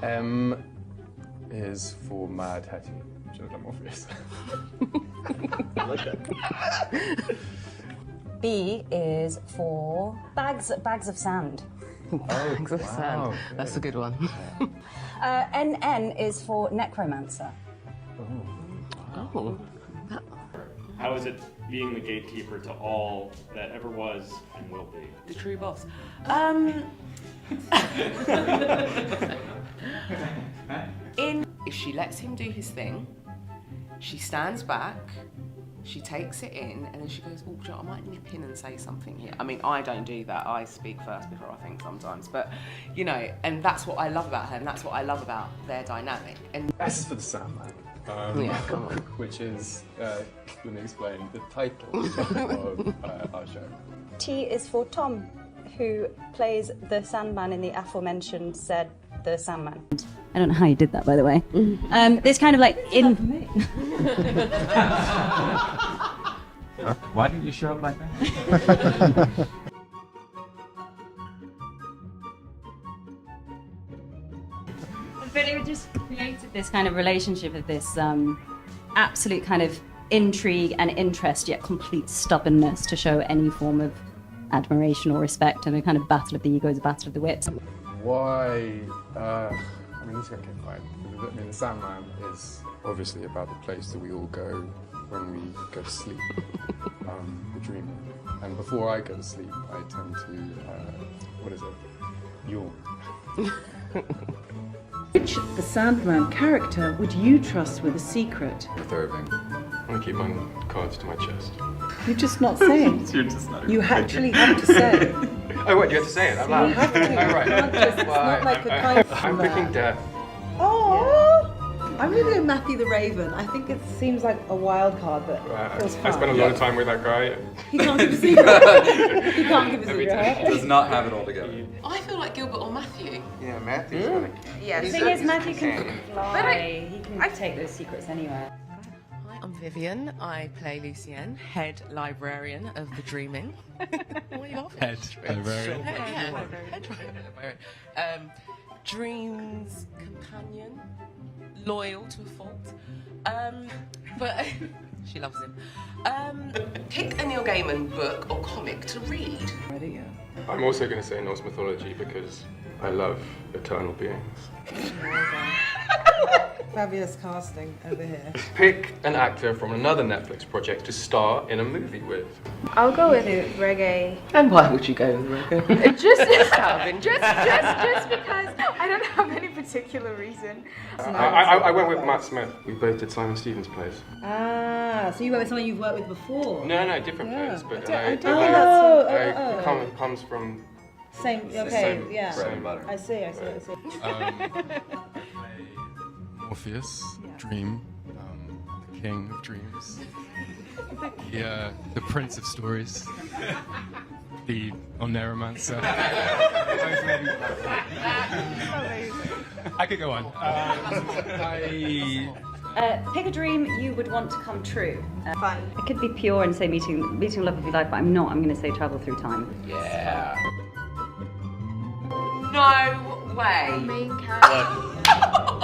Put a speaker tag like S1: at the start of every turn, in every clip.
S1: M is for Mad Hattie. Should have done Morpheus.
S2: I like that.
S3: B is for bags of sand.
S4: Bags of sand. That's a good one.
S3: NN is for necromancer.
S4: Oh.
S5: How is it being the gatekeeper to all that ever was and will be?
S4: The true boss. If she lets him do his thing, she stands back, she takes it in, and then she goes, oh, I might nip in and say something here. I mean, I don't do that. I speak first before I think sometimes. But, you know, and that's what I love about her, and that's what I love about their dynamic. And
S1: S is for the Sandman. Which is, let me explain, the title of our show.
S3: T is for Tom, who plays the Sandman in the aforementioned The Sandman. I don't know how you did that, by the way. This kind of like in.
S6: Why didn't you show up like that?
S3: But it just created this kind of relationship of this absolute kind of intrigue and interest, yet complete stubbornness to show any form of admiration or respect, and a kind of battle of the egos, a battle of the wits.
S1: Why? I mean, this is going to get fine. I mean, the Sandman is obviously about the place that we all go when we go to sleep, the dreaming. And before I go to sleep, I tend to, yawn.
S7: Which the Sandman character would you trust with a secret?
S1: Irving. I'm going to keep my cards to my chest.
S7: You're just not saying.
S1: You're just not.
S7: You actually have to say.
S1: Oh, what? You have to say it out loud?
S7: You have to.
S1: Oh, right.
S7: It's not like a kind of
S1: I'm picking death.
S7: Oh! I'm going to go Matthew the Raven. I think it seems like a wild card, but feels fun.
S1: I spent a lot of time with that guy.
S7: He can't give a secret. He can't give a secret.
S2: He does not have it all together.
S4: I feel like Gilbert or Matthew.
S2: Yeah, Matthew's gonna.
S3: Yeah, the thing is, Matthew can fly. He can take those secrets anywhere.
S4: Hi, I'm Vivienne. I play Lucienne, head librarian of The Dreaming. What are you laughing at?
S1: Head librarian.
S4: Head librarian. Dreams companion, loyal to a fault. But she loves him. Pick a Neil Gaiman book or comic to read.
S7: Ready, yeah.
S1: I'm also going to say Norse mythology because I love eternal beings.
S7: Fabulous casting over here.
S1: Pick an actor from another Netflix project to star in a movie with.
S8: I'll go with reggae.
S4: And why would you go with reggae?
S8: just because I don't have any particular reason.
S1: I went with Matt Smith. We both did Simon Stevens' plays.
S7: Ah, so you went with someone you've worked with before?
S1: No, different plays, but comes from
S7: Same, okay,
S1: same
S7: yeah.
S1: bread and butter.
S7: I see.
S1: Morpheus, Dream, the King of Dreams, the Prince of Stories, the Oneromancer. I could go on.
S3: Pick a dream you would want to come true.
S7: Fun.
S3: I could be pure and say meeting love of your life, but I'm not. I'm going to say travel through time.
S4: Yeah. No way.
S8: Main character.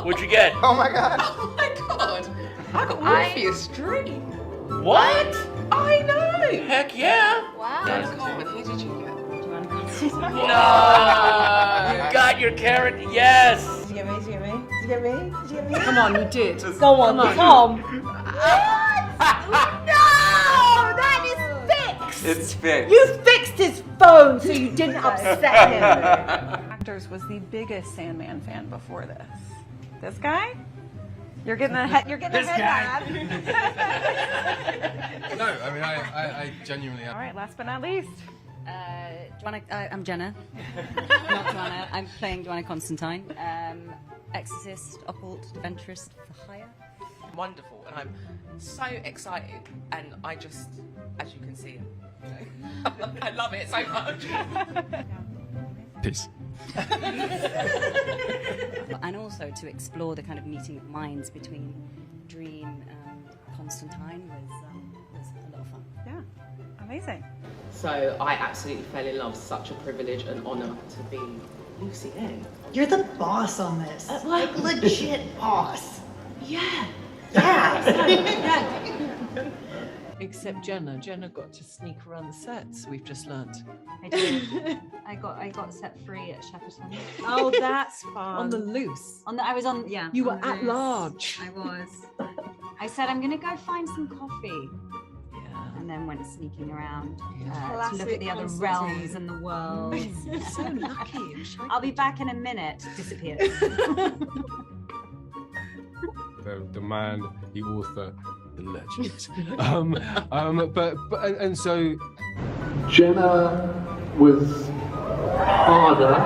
S2: What'd you get?
S7: Oh my god.
S4: Oh my god. I got Morpheus Dream.
S2: What?
S4: I know.
S2: Heck yeah!
S8: Wow.
S4: Jenna Coleman, who did you get?
S2: No! You got your carrot, yes!
S7: Did you get me?
S4: Come on, you did.
S7: Go on, Tom.
S8: No, that is fixed.
S2: It's fixed.
S7: You fixed his phone so you didn't upset him.
S9: Actors was the biggest Sandman fan before this. This guy? You're getting a head. You're getting a head nod.
S1: No, I mean I genuinely am.
S9: All right. Last but not least.
S3: I'm Jenna. Not Joanna. I'm playing Joanna Constantine. Exorcist, occult, adventurist for hire.
S4: Wonderful, and I'm so excited, and I just, as you can see, I love it so much.
S1: Peace.
S3: And also to explore the kind of meeting of minds between Dream and Constantine was a lot of fun.
S9: Yeah. Amazing.
S4: So I absolutely fell in love. Such a privilege and honour to be Lucy N.
S7: You're the boss on this. Like legit boss.
S4: Yeah.
S7: Yeah.
S10: Except Jenna got to sneak around the sets, we've just learnt.
S3: I did. I got set free at Shepperton.
S7: Oh, that's fun.
S10: On the loose.
S3: I was on, yeah.
S10: You were
S3: on
S10: at
S3: loose.
S10: large.
S3: I was. I said, I'm gonna go find some coffee.
S10: Yeah.
S3: And then went sneaking around
S10: Yeah.
S3: to look at the other realms in the world.
S10: So lucky.
S3: I'll be back in a minute. Disappeared.
S1: The man, the author, the legend. And so
S11: Jenna was harder.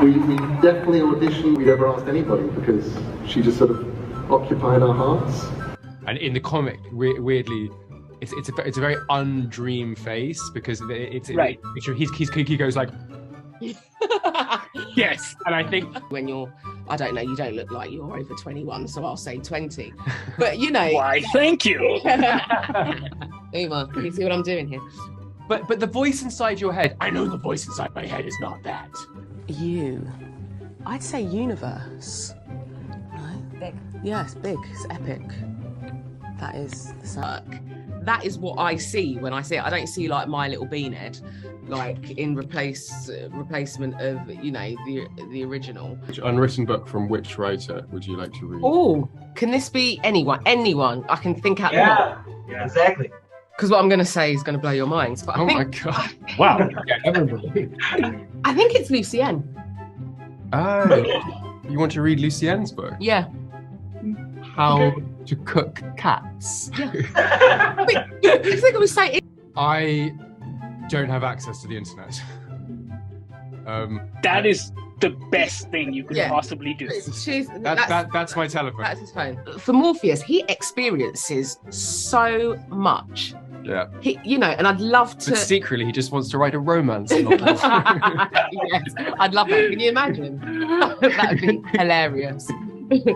S11: We definitely auditioned. We'd ever asked anybody because she just sort of occupied our hearts.
S1: And in the comic, weirdly, it's a very undream face because it's
S4: Right.
S1: He goes like, yes, and I think
S4: When you're, I don't know, you don't look like you're over 21, so I'll say 20. But you know.
S2: Why, thank you.
S4: Uma, you see what I'm doing here?
S1: but the voice inside your head, I know the voice inside my head is not that.
S4: You. I'd say universe. No?
S3: Big.
S4: Yes, big. It's epic. That is the sound. That is what I see when I see it. I don't see like My Little Beanhead, like in replacement of, you know, the original.
S1: Which unwritten book from which writer would you like to read?
S4: Oh, can this be anyone? Anyone I can think out.
S6: Yeah, exactly.
S4: Because what I'm going to say is going to blow your minds. But
S1: Oh
S4: I
S1: my
S4: think,
S1: god!
S2: Wow.
S1: Yeah, everybody.
S4: I think it's Lucy N.
S1: Oh, you want to read Lucienne's book?
S4: Yeah.
S1: How to Cook Cats.
S4: Wait, I think I was saying.
S1: I don't have access to the internet.
S2: That is the best thing you could
S4: Yeah.
S2: possibly do.
S1: That's my telephone.
S4: That's his phone. For Morpheus, he experiences so much.
S1: Yeah.
S4: He, you know, and I'd love to.
S1: But secretly, he just wants to write a romance novel.
S4: Yes, I'd love that. Can you imagine? That would be hilarious.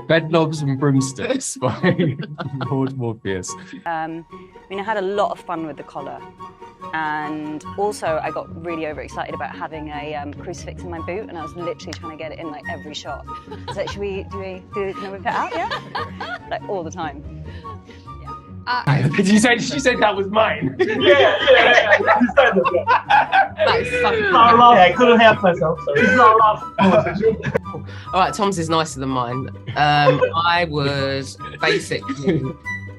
S1: Bedknobs and Broomsticks by Lord Morpheus.
S3: I had a lot of fun with the collar, and also I got really overexcited about having a crucifix in my boot, and I was literally trying to get it in like every shot. So should we can we put it out? Yeah, like all the time.
S2: Did you say that was mine?
S6: Yeah.
S4: That is fucking
S6: I couldn't help myself. Sorry. It's not lost.
S4: All right, Tom's is nicer than mine. I would basically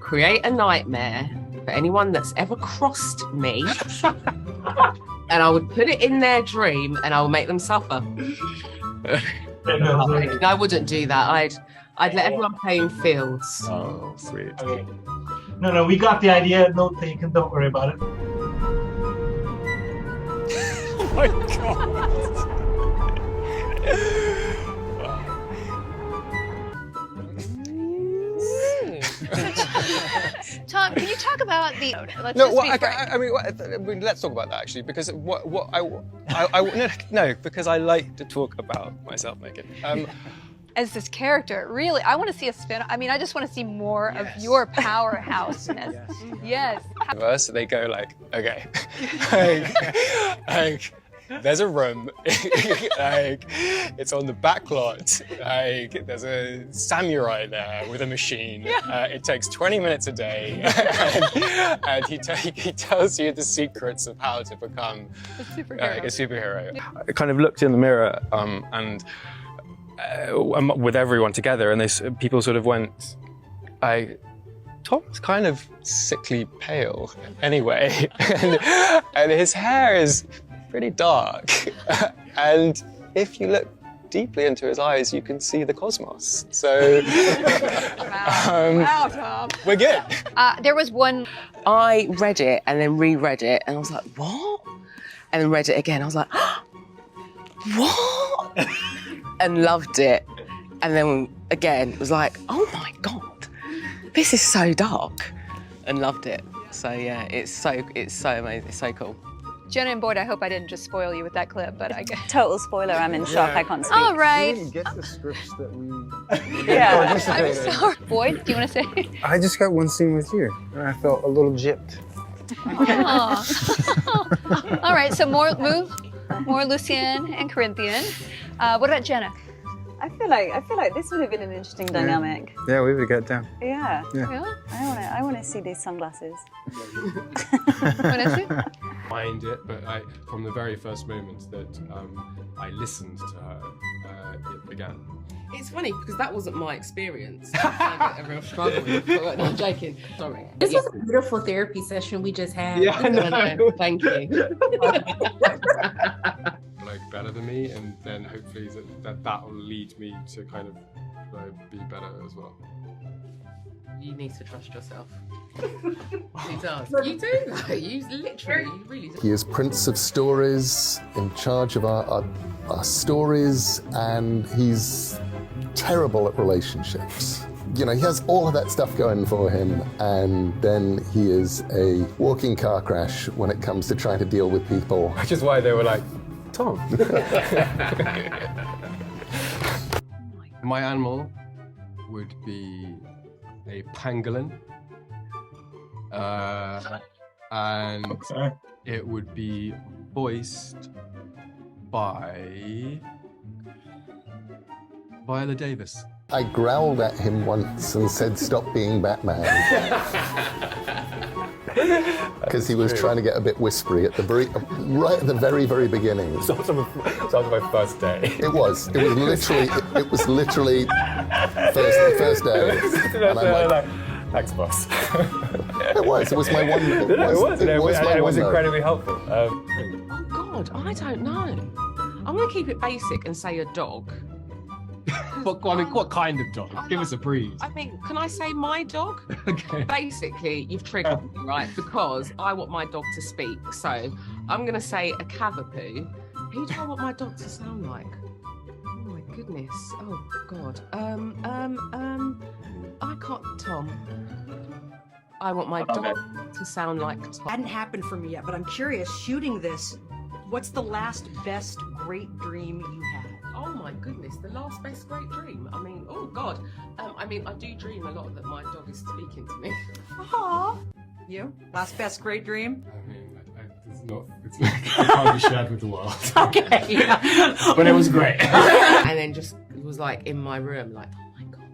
S4: create a nightmare for anyone that's ever crossed me, and I would put it in their dream, and I would make them suffer. I wouldn't do that. I'd let everyone play in fields.
S1: Oh, sweet.
S6: Okay. No, we got the idea. No, don't worry about it.
S2: Oh my god.
S8: Tom, can you talk about the?
S12: Let's talk about that actually, because because I like to talk about myself, Megan.
S8: As this character, really, I want to see a spin. I mean, I just want to see more of your powerhouseness. Yes.
S12: So they go like, okay, there's a room, it's on the back lot, there's a samurai there with a machine. It takes 20 minutes a day, and he tells you the secrets of how to become a superhero. I kind of looked in the mirror and with everyone together, and people sort of went, Tom's kind of sickly pale anyway, and his hair is pretty dark, and if you look deeply into his eyes, you can see the cosmos. So,
S8: Wow, Tom.
S12: We're good.
S8: There was one.
S4: I read it and then reread it, and I was like, what? And then read it again. I was like, what? And loved it. And then again, it was like, oh my God, this is so dark. And loved it. So yeah, it's so amazing. It's so cool.
S8: Jenna and Boyd, I hope I didn't just spoil you with that clip, but I guess.
S3: Total spoiler, I'm in shock, I can't speak.
S8: All right.
S11: We didn't get the scripts that we
S8: I'm
S11: anticipated.
S8: sorry. Boyd, do you want to say?
S11: I just got one scene with you, and I felt a little gypped.
S8: All right, so more move. More Lucienne and Corinthian. What about Jenna?
S9: I feel like this would have been an interesting dynamic.
S1: Yeah, we would get down.
S9: Yeah.
S8: Yeah.
S9: I want to see these sunglasses.
S13: Mind it, but from the very first moment that I listened to her, it began.
S4: It's funny because that wasn't my experience. I find it a real struggle. No, I'm joking. Sorry.
S14: This was a beautiful therapy session we just had.
S13: Yeah, I know.
S4: Thank you.
S13: Like better than me, and then hopefully that will lead me to kind of be better as well.
S4: You need to trust yourself. He does. You do though. You really do.
S11: He is Prince of Stories, in charge of our stories, and he's terrible at relationships. You know, he has all of that stuff going for him, and then he is a walking car crash when it comes to trying to deal with people.
S1: Which is why they were like, Tom.
S13: My animal would be a pangolin, and it would be voiced by Viola Davis.
S11: I growled at him once and said, "Stop being Batman." Because he was trying to get a bit whispery at right at the very, very beginning.
S1: It's also my first day.
S11: It was literally first day. And I'm like,
S1: thanks, boss.
S11: It was my one.
S1: It was incredibly helpful.
S4: Oh God, I don't know. I'm gonna keep it basic and say a dog.
S13: What kind of dog? Give us a breed.
S4: I mean, can I say my dog?
S13: Okay.
S4: Basically, you've triggered me, right? Because I want my dog to speak. So I'm going to say a cavapoo. Who do I want my dog to sound like? Oh my goodness. Oh God. I can't. Tom. I want my dog to sound like Tom.
S15: Hadn't happened for me yet, but I'm curious. Shooting this, what's the last best great dream you had?
S4: Oh my goodness, the last best great dream. I mean, oh God. I do dream a lot that my dog is speaking to me.
S15: Aww. You? Last best great dream?
S13: I mean, it's not, it can't be shared with the world.
S15: Okay.
S13: But it was great.
S4: And then just, it was like in my room, like, oh my God.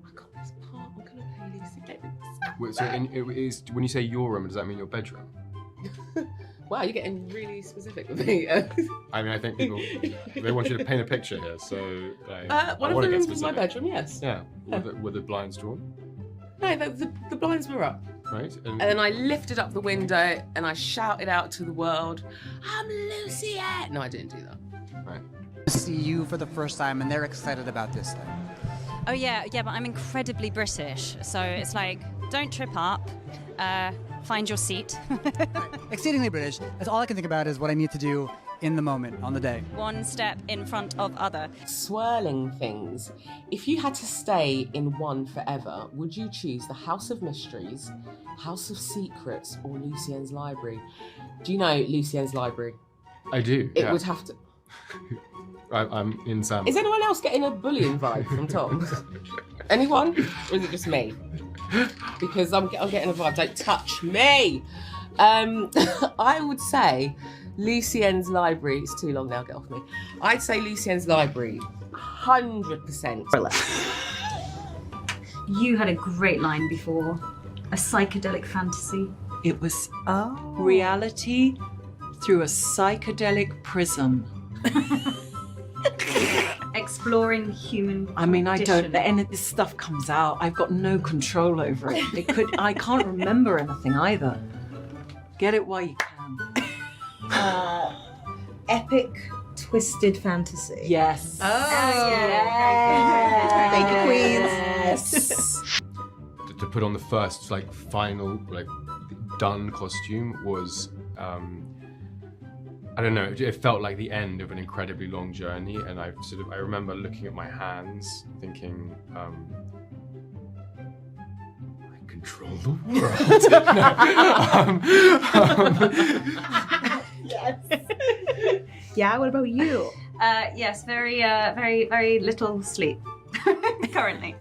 S4: I got this part, I'm gonna play Lucy Davis.
S13: Wait, so when you say your room, does that mean your bedroom?
S4: Wow, you're getting really specific with me.
S13: I mean, I think people, they want you to paint a picture here, so...
S4: one of the rooms was my bedroom, yes.
S13: Yeah. Were the blinds drawn?
S4: No, the blinds were up.
S13: Right.
S4: And then I lifted up the window and I shouted out to the world, "I'm Lucy!" No, I didn't do that.
S13: Right.
S16: See you for the first time, and they're excited about this.
S3: Oh yeah, but I'm incredibly British, so it's like, don't trip up, find your seat.
S16: Exceedingly British. That's all I can think about is what I need to do in the moment, on the day.
S3: One step in front of other.
S4: Swirling things. If you had to stay in one forever, would you choose the House of Mysteries, House of Secrets, or Lucienne's Library? Do you know Lucienne's Library?
S13: I do.
S4: It would have to...
S13: I'm in Sandman.
S4: Is anyone else getting a bullying vibe from Tom? Anyone? Or is it just me? Because I'm getting a vibe. Don't touch me! I would say Lucienne's Library. It's too long now, get off me. I'd say Lucienne's Library, 100%.
S3: You had a great line before. A psychedelic fantasy.
S10: It was reality through a psychedelic prism.
S3: Exploring human
S10: I mean, I
S3: condition.
S10: don't, the end of this stuff comes out. I've got no control over it. I can't remember anything either. Get it while you can.
S7: Epic twisted fantasy.
S10: Yes.
S7: Yeah. Thank you, queens.
S10: Yes.
S13: To put on the first, final, done costume was, I don't know, it felt like the end of an incredibly long journey, and I remember looking at my hands, thinking, I control the world.
S7: Yes. Yeah, what about you?
S3: Yes, very little sleep currently.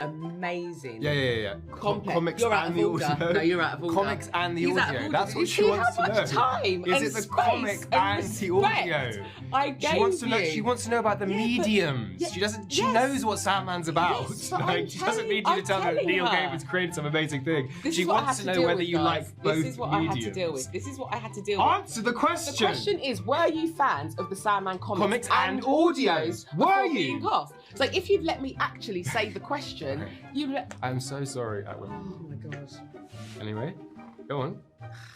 S4: amazing.
S13: Yeah.
S4: Complex.
S13: Comics
S4: You're out
S13: and
S4: of
S13: the
S4: order.
S13: audio.
S4: No, you're out of order.
S13: Comics and the
S4: He's out of
S13: audio.
S4: order.
S13: That's
S4: You
S13: what she
S4: see
S13: wants
S4: how
S13: to know.
S4: much time
S13: Is
S4: and
S13: it the
S4: space
S13: comic and the audio?
S4: respect I
S13: She wants to know.
S4: gave you.
S13: She wants to know about the
S4: Yeah, but-
S13: mediums.
S4: yeah,
S13: She doesn't. She
S4: yes.
S13: knows what Sandman's about.
S4: Yes, but
S13: Like,
S4: I'm
S13: she doesn't need you to
S4: I'm
S13: tell her that
S4: telling
S13: Neil
S4: her.
S13: Gaiman's created some amazing thing.
S4: This
S13: She
S4: is what I
S13: wants
S4: had
S13: to know
S4: deal
S13: whether
S4: with,
S13: you
S4: guys.
S13: like both
S4: This is what I had to
S13: mediums.
S4: deal with. This is what I had to deal with.
S13: Answer the question.
S4: The question is, were you fans of the Sandman comics
S13: and
S4: audios
S13: Were
S4: before
S13: you?
S4: being cast? So if you'd let me actually say the question, you'd let...
S13: I'm so sorry, Atwood.
S4: Oh my God.
S13: Anyway, go on.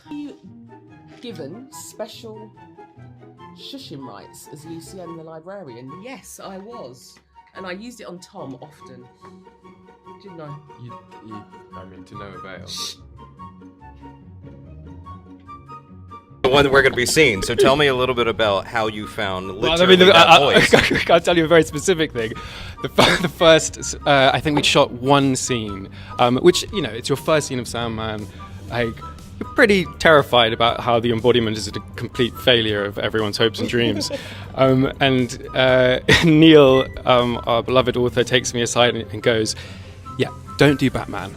S4: You given special shushing rights as Lucienne the librarian? Yes, I was. And I used it on Tom often. Didn't I?
S13: I mean, to no avail.
S17: The one that we're going to be seeing. So tell me a little bit about how you found
S12: Well,
S17: literally that voice.
S12: I'll tell you a very specific thing. The first, I think we shot one scene, which, you know, it's your first scene of Sandman. Like, you're pretty terrified about how the embodiment is a complete failure of everyone's hopes and dreams. And Neil, our beloved author, takes me aside and goes, "Yeah, don't do Batman."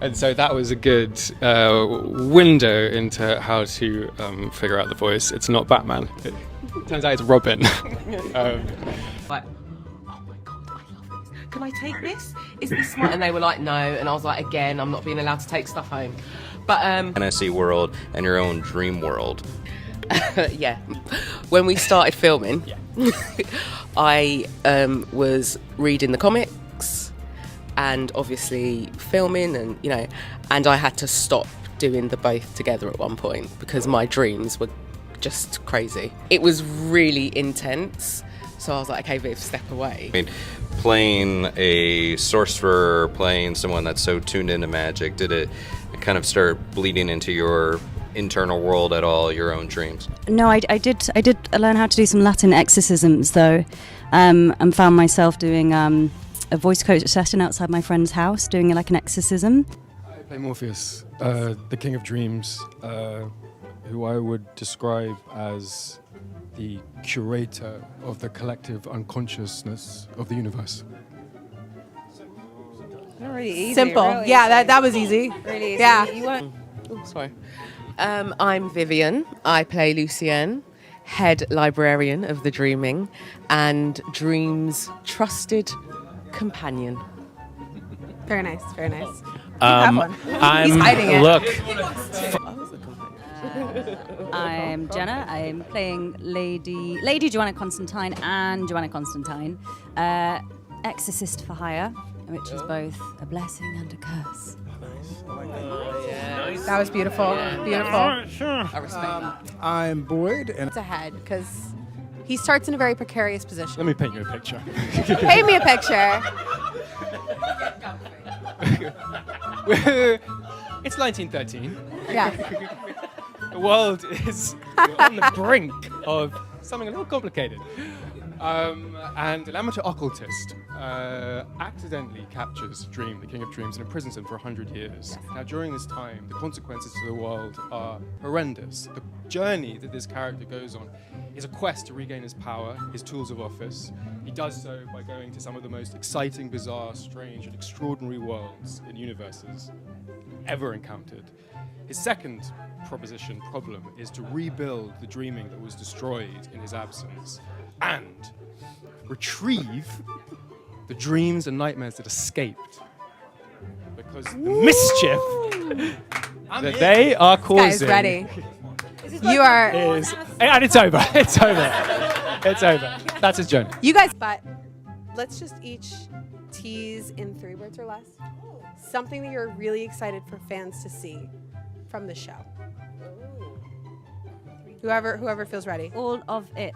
S12: And so that was a good window into how to figure out the voice. It's not Batman. It turns out it's Robin.
S4: Like, oh my God, I love this. Can I take this? Is this smart? And they were like, no. And I was like, again, I'm not being allowed to take stuff home. But
S17: fantasy world and your own dream world.
S4: yeah. When we started filming, I was reading the comics and obviously filming, and you know, and I had to stop doing the both together at one point because my dreams were just crazy. It was really intense, so I was like, okay, Viv, step away.
S17: I mean, playing a sorcerer, playing someone that's so tuned into magic, did it kind of start bleeding into your internal world at all, your own dreams?
S3: No, I did learn how to do some Latin exorcisms though, and found myself doing a voice coach session outside my friend's house, doing like an exorcism.
S1: I play Morpheus, the King of Dreams, who I would describe as the curator of the collective unconsciousness of the universe.
S9: Really easy.
S14: Simple.
S9: Really
S14: Yeah,
S9: easy.
S14: that was easy.
S9: Really easy.
S14: Yeah.
S9: You weren't.
S4: Oh, sorry. I'm Vivienne. I play Lucienne, head librarian of the Dreaming, and Dream's trusted companion.
S14: Very nice. Very nice.
S12: I'm
S14: He's hiding it.
S12: Look.
S3: I'm Jenna. I'm playing Lady Joanna Constantine and Joanna Constantine, exorcist for hire, which is both a blessing and a curse.
S14: That was beautiful. Beautiful.
S4: I respect that.
S1: I'm Boyd, and
S14: It's ahead because he starts in a very precarious position.
S1: let me paint you a picture.
S14: Paint me a picture.
S12: It's 1913.
S14: Yeah.
S12: The world is on the brink of something a little complicated. And an amateur occultist accidentally captures Dream, the King of Dreams, and imprisons him for 100 years. Now, during this time, the consequences to the world are horrendous. The journey that this character goes on is a quest to regain his power, his tools of office. He does so by going to some of the most exciting, bizarre, strange, and extraordinary worlds and universes ever encountered. His second problem is to rebuild the dreaming that was destroyed in his absence and retrieve the dreams and nightmares that escaped, because the mischief that they are causing
S14: This guy is ready. You are.
S12: And it's over. It's over. It's over. That's his journey.
S14: You guys, but let's just each tease in 3 words or less something that you're really excited for fans to see from the show. Whoever feels ready.
S3: All of it.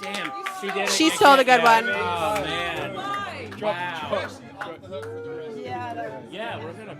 S5: Damn, she did it.
S14: She stole the good one.
S5: Oh man.
S12: Drop.
S5: Yeah, we're gonna.